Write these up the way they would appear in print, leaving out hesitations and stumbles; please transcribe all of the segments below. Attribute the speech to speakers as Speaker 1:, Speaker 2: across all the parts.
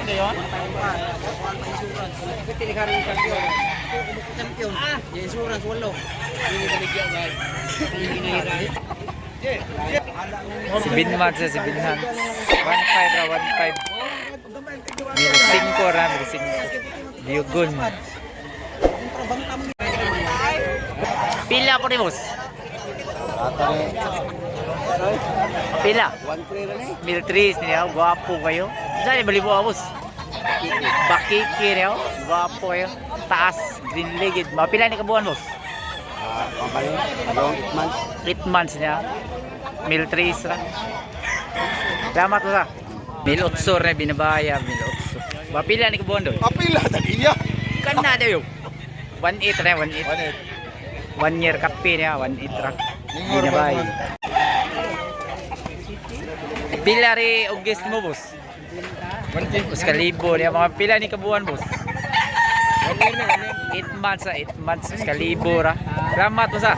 Speaker 1: ngayon?
Speaker 2: Pitilikan ng champion. Champion. Yung insurance, walo. Hindi baligyan, guys.
Speaker 3: Si Binman sa si Binman. 1.5 ra, 1.5. Mil 5 ra, mil 5. Diugon. Pila po ni boss? Pila?
Speaker 2: 1-3 rin eh.
Speaker 3: Mil 3 niya, guwapo kayo. Saan yung balibo boss? Bakiki niya, guwapo kayo. Taas, green legged. Mapila ni kabuhan boss?
Speaker 2: Kampayo. 8 months.
Speaker 3: 8 months niya. Mil 3 ra. Salamat mo sa. Mil 8 na binabaya, mil 8. Mapila ni kabuhan doon?
Speaker 1: Kapila, tag-iya.
Speaker 3: Kan na daw yun. 1.8 na, 1.8. 1 year kape niya, 1.8 ra. Binabay. Pila rin og guest mo boss? 1.8. Kalibo niya. Mga pila ni kabuhan boss? 8 months sa 8 months. Kalibo ra. Salamat mo sa.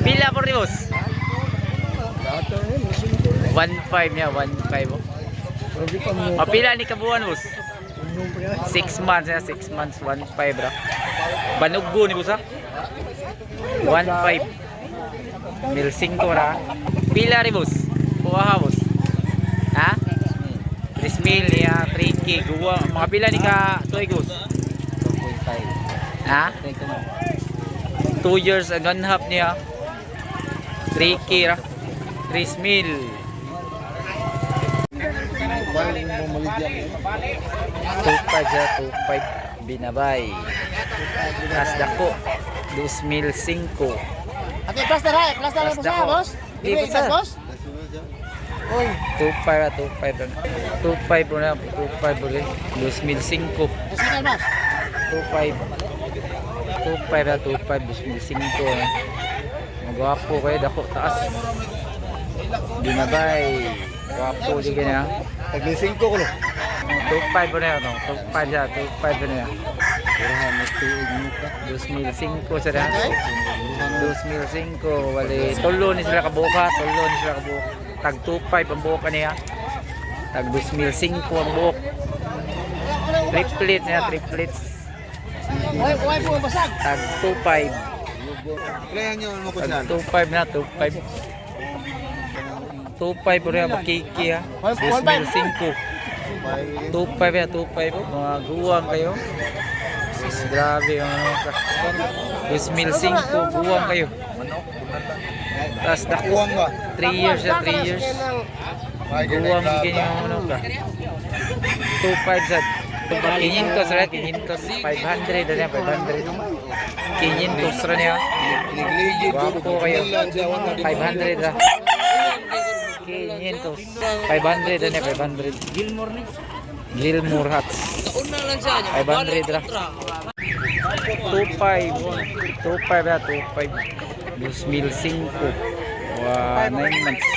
Speaker 3: Pila po rin boss? 1.5 niya, 1.5 oh. Mapila ni kabuhan boss? 6 months ya, 6 months, 1.5 ra. Banugbo ni boss ha? 1.5. Mil 5 ra. Pila rin boss? Kuha ha boss? Ha? 3 mil niya, 3K. Guwa. Mga pila ni ka tuig boss?
Speaker 2: 2.5.
Speaker 3: Ha? 2 years and 1.5 niya. 3K ra. 3 mil. 2.5 siya, 2.5 binabay. Tas dako 2.5.
Speaker 2: Okay, cluster ha. Cluster lang po sa boss.
Speaker 3: Di po sa boss. 2.5 ra, 2.5 ra. 2.5 po na, 2.5 ulit. 2.5.
Speaker 2: Sige na.
Speaker 3: 2.5. 2.5 ra, 2.5, 2.5 na. Magwapo kayo, dako taas. Binabay. Gwapo di ganyan.
Speaker 1: Tag-5 ko no.
Speaker 3: 2.5 po na yun, 2.5 siya, 2.5 po na yan. 2.5 sila. 2.5 wali. Tulo ni sila kabuka, tulo ni sila kabuka. Tag 2.5 ang buka niya. Tag 2.5 ang buka. Triplets niya, triplets.
Speaker 2: Uy po basag.
Speaker 3: Tag 2.5.
Speaker 1: Kailan nyo ano ko
Speaker 3: Tag
Speaker 1: siya?
Speaker 3: 2.5 na, 2.5. 2.5 po rin ang makiki ha. 2.5. 2.5 ya, 2.5 po. Mga guwang kayo. Sis, grabe yung ano. 2.5 guwang kayo. Tapos dako.
Speaker 1: Kuwang ba?
Speaker 3: 3 years ya, 3 years. Guwang bigyan yung ano ka. 2.5 sa 500 rin, 500 na yan, 500. 500 rin niya. Guwapo kayo. 500 ra. 500. 500 na yan, 500.
Speaker 2: Gilmore ni.
Speaker 3: Gilmore Hats. 500 ra. 2.5. 2.5 ra, 2.5. 2.5. 9 months.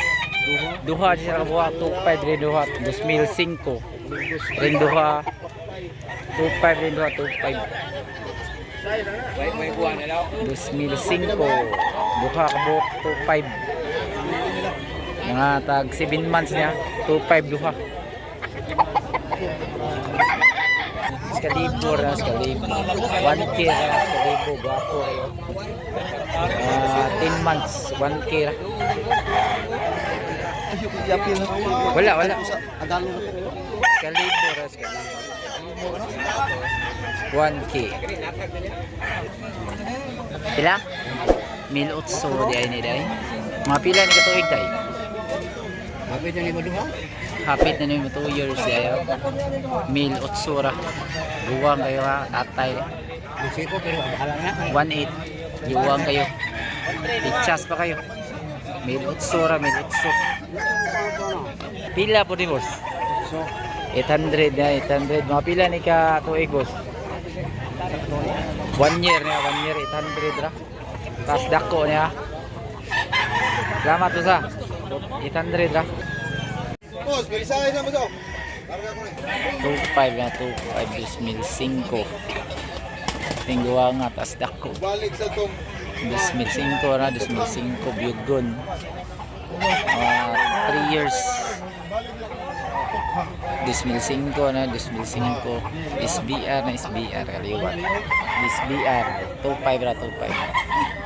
Speaker 3: Duha siya kabuha, 2.5 rin duha. 2.5. Rin duha. 2.5 rin duha, 2.5. 2.5. Duha kabuha, 2.5. Mga tag 7 months niya, 2.5 duha. Skalibo na, skalibo. 1K na, skalibo, gwapo kayo. 10 months, 1K na. Wala, wala. Skalibo na, skalibo. 1K. Pila? 1,800 di ay ni day. Mga pila ni katuig day.
Speaker 2: Mabit na ni maduha.
Speaker 3: Hapit na nimo 2 years ya. 1,800 ra. Guwang kayo ha, tatay.
Speaker 2: Siko pero bahala na.
Speaker 3: 1.8. Guwang kayo. Pichas pa kayo. 1,800 ra, 1,800. Pila po ni boss?
Speaker 2: So,
Speaker 3: 800 na, 800. Mga pila ni ka tuig boss? 1 year na, 1 year 800 ra. Tas dako niya. Salamat po sa 800 ra.
Speaker 1: Boss, bilisan na mo daw.
Speaker 3: 2.5 na, 2.5, 2.5. Tingguwa nga, tas dako.
Speaker 1: Balik sa tong
Speaker 3: 2.5 na, 2.5 biyugon. 3 years. 2005 na 2005. SBR na SBR kaliwat. SBR 25 ra 25.